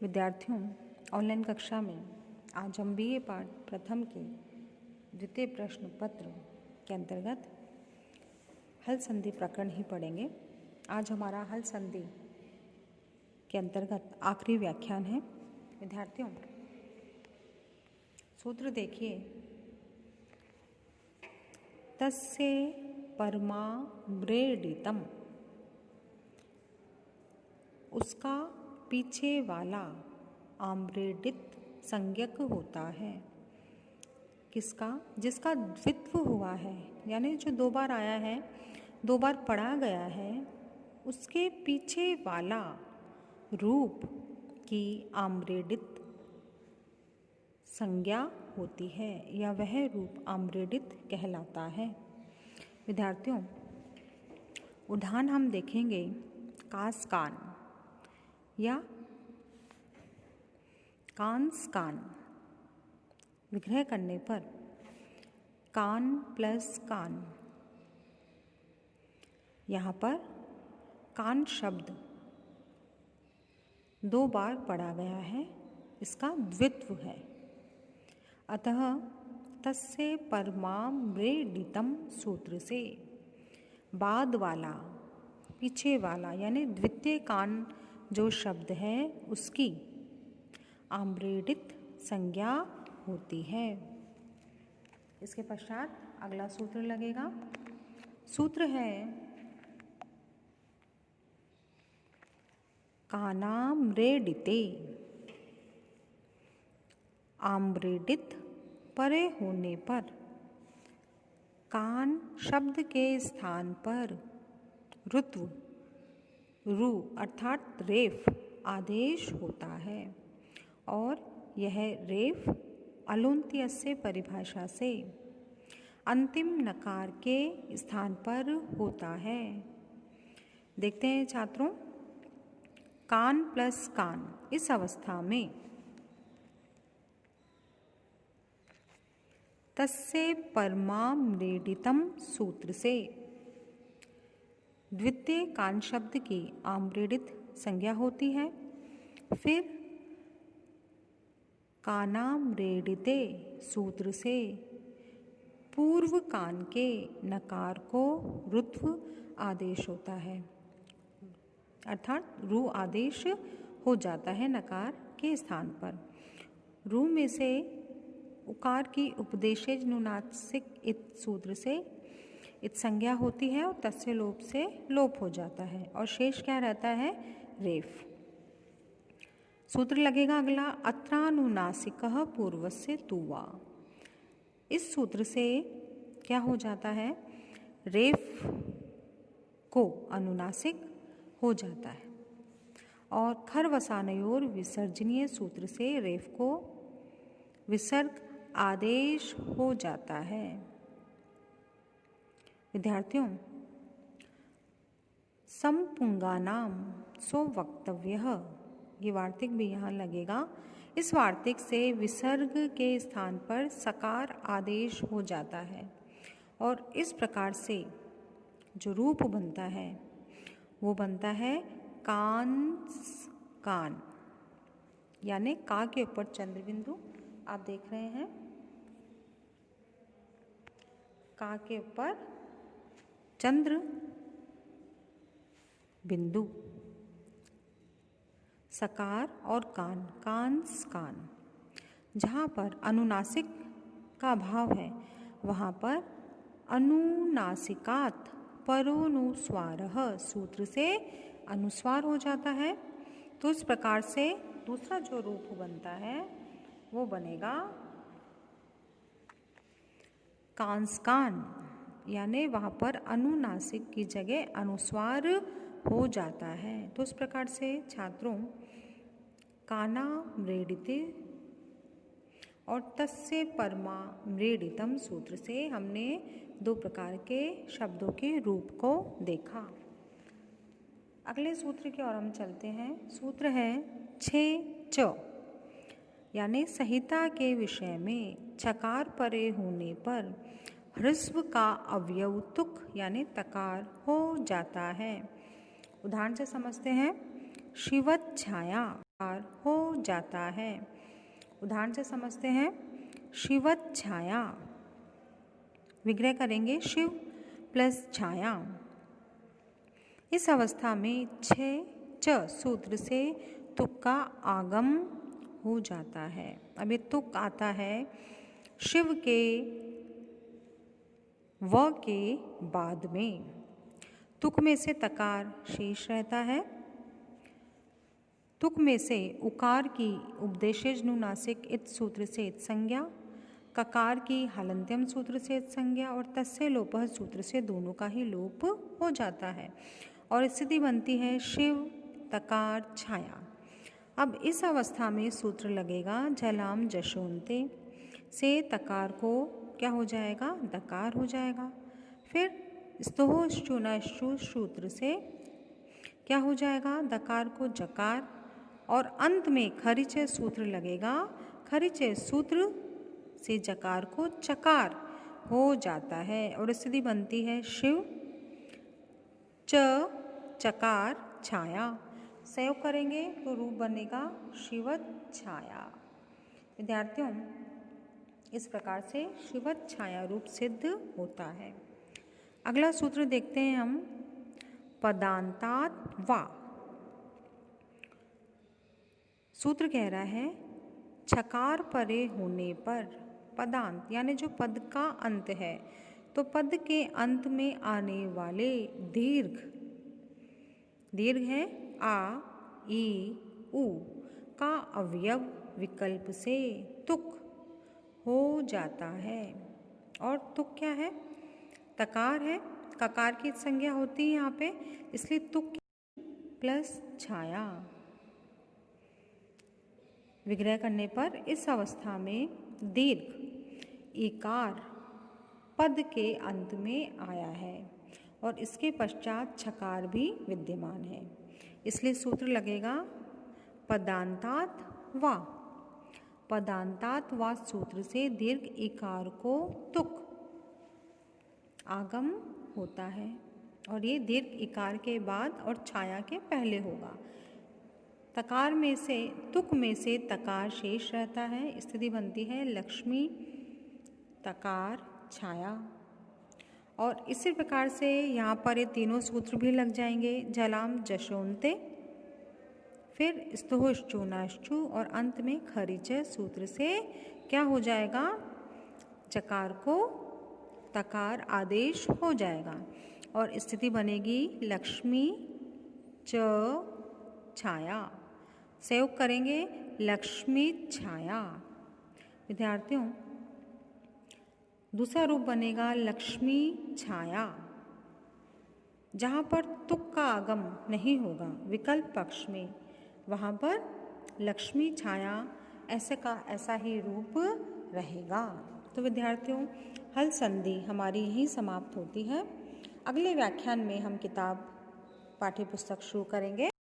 विद्यार्थियों, ऑनलाइन कक्षा में आज हम बीए पाठ प्रथम के द्वितीय प्रश्न पत्र के अंतर्गत हल संधि प्रकरण ही पढ़ेंगे। आज हमारा हल संधि के अंतर्गत आखिरी व्याख्यान है। विद्यार्थियों, सूत्र देखिए, तस्य परमाम्रेडितम, उसका पीछे वाला आम्रेडित संज्ञक होता है। किसका? जिसका द्वित्व हुआ है, यानी जो दो बार आया है, दो बार पढ़ा गया है, उसके पीछे वाला रूप की आम्रेडित संज्ञा होती है या वह रूप आम्रेडित कहलाता है। विद्यार्थियों, उदाहरण हम देखेंगे कास कान या कांस कान। विग्रह करने पर कान प्लस कान, यहाँ पर कान शब्द दो बार पढ़ा गया है, इसका द्वित्व है। अतः तस्य परमाम्रेडितम सूत्र से बाद वाला, पीछे वाला यानी द्वितीय कान जो शब्द है उसकी आम्रेडित संज्ञा होती है। इसके पश्चात अगला सूत्र लगेगा। सूत्र है कानाम्रेडिते। आम्रेडित परे होने पर कान शब्द के स्थान पर रुत्व रु अर्थात रेफ आदेश होता है और यह रेफ अलुन्त्यस्य परिभाषा से अंतिम नकार के स्थान पर होता है। देखते हैं छात्रों, कान प्लस कान, इस अवस्था में तस्य परमाम्रेडितम सूत्र से द्वितीय कान शब्द की आम्रेडित संज्ञा होती है। फिर कानाम्रेडिते सूत्र से पूर्व कान के नकार को रुत्व आदेश होता है, अर्थात रु आदेश हो जाता है नकार के स्थान पर। रु में से उकार की उपदेशज नुनासिक इत सूत्र से इत संज्ञा होती है और तस्य लोप से लोप हो जाता है और शेष क्या रहता है? रेफ। सूत्र लगेगा अगला, अत्रानुनासिकः पूर्वस्य तुवा। इस सूत्र से क्या हो जाता है? रेफ को अनुनासिक हो जाता है और खरवसानयोर विसर्जनीय सूत्र से रेफ को विसर्ग आदेश हो जाता है। विद्यार्थियों, समपुंगानाम सो वक्तव्यः, ये वार्तिक भी यहाँ लगेगा। इस वार्तिक से विसर्ग के स्थान पर सकार आदेश हो जाता है और इस प्रकार से जो रूप बनता है वो बनता है कांस कान, यानी का के ऊपर चंद्र बिंदु आप देख रहे हैं, का के ऊपर चंद्र बिंदु, सकार और कान, कांस कान। जहाँ पर अनुनासिक का भाव है वहाँ पर अनुनासिकात परोनुस्वारः सूत्र से अनुस्वार हो जाता है। तो इस प्रकार से दूसरा जो रूप बनता है वो बनेगा कांसकान, यानी वहाँ पर अनुनासिक की जगह अनुस्वार हो जाता है। तो इस प्रकार से छात्रों, कानाम्रेडिते और तस्य परमाम्रेडितम सूत्र से हमने दो प्रकार के शब्दों के रूप को देखा। अगले सूत्र की ओर हम चलते हैं। सूत्र है छे च, यानी संहिता के विषय में छकार परे होने पर ह्रस्व का अवयव तुक यानी तकार हो जाता है। उदाहरण से समझते हैं, शिवत छाया हो जाता है। उदाहरण से समझते हैं। शिवत छाया, विग्रह करेंगे शिव प्लस छाया। इस अवस्था में च सूत्र से तुक का आगम हो जाता है। अब ये तुक आता है शिव के व के बाद में। तुक में से तकार शेष रहता है। तुक में से उकार की उपदेशेजनुनासिक इत सूत्र से इत संज्ञा, ककार की हलंत्यम सूत्र से इत संज्ञा और तस्य लोपः सूत्र से दोनों का ही लोप हो जाता है और स्थिति बनती है शिव तकार छाया। अब इस अवस्था में सूत्र लगेगा जलाम जशोन्ते से तकार को क्या हो जाएगा, दकार हो जाएगा। फिर स्तोह श्चुनाश्चु सूत्र से क्या हो जाएगा, दकार को जकार और अंत में खरिचय सूत्र लगेगा। खरिचय सूत्र से जकार को चकार हो जाता है और स्थिति बनती है शिव च चकार छाया। संयोग करेंगे तो रूप बनेगा शिवत छाया। विद्यार्थियों, इस प्रकार से शिवत छाया रूप सिद्ध होता है। अगला सूत्र देखते हैं हम। पदांतात वा। सूत्र कह रहा है छकार परे होने पर पदांत यानी जो पद का अंत है, तो पद के अंत में आने वाले दीर्घ है आ ई उ का अवयव विकल्प से तुक हो जाता है। और तुक क्या है, तकार है। ककार की संज्ञा होती है यहाँ पे, इसलिए तुक प्लस छाया। विग्रह करने पर इस अवस्था में दीर्घ इकार पद के अंत में आया है और इसके पश्चात छकार भी विद्यमान है, इसलिए सूत्र लगेगा पदांतात वा। पदांतात वा सूत्र से दीर्घ इकार को तुक आगम होता है और ये दीर्घ इकार के बाद और छाया के पहले होगा। तकार में से तुक में से तकार शेष रहता है, स्थिति बनती है लक्ष्मी तकार छाया। और इसी प्रकार से यहाँ पर ये तीनों सूत्र भी लग जाएंगे। जलाम जशोन्ते, फिर स्तोह श्चुनाश्चु और अंत में खरिचय सूत्र से क्या हो जाएगा, जकार को तकार आदेश हो जाएगा और स्थिति बनेगी लक्ष्मी च छाया। संयोग करेंगे लक्ष्मी छाया। विद्यार्थियों, दूसरा रूप बनेगा लक्ष्मी छाया। जहाँ पर तुक का आगम नहीं होगा विकल्प पक्ष में, वहाँ पर लक्ष्मी छाया ऐसे का ऐसा ही रूप रहेगा। तो विद्यार्थियों, हल संधि हमारी यहीं समाप्त होती है। अगले व्याख्यान में हम किताब पाठ्य पुस्तक शुरू करेंगे।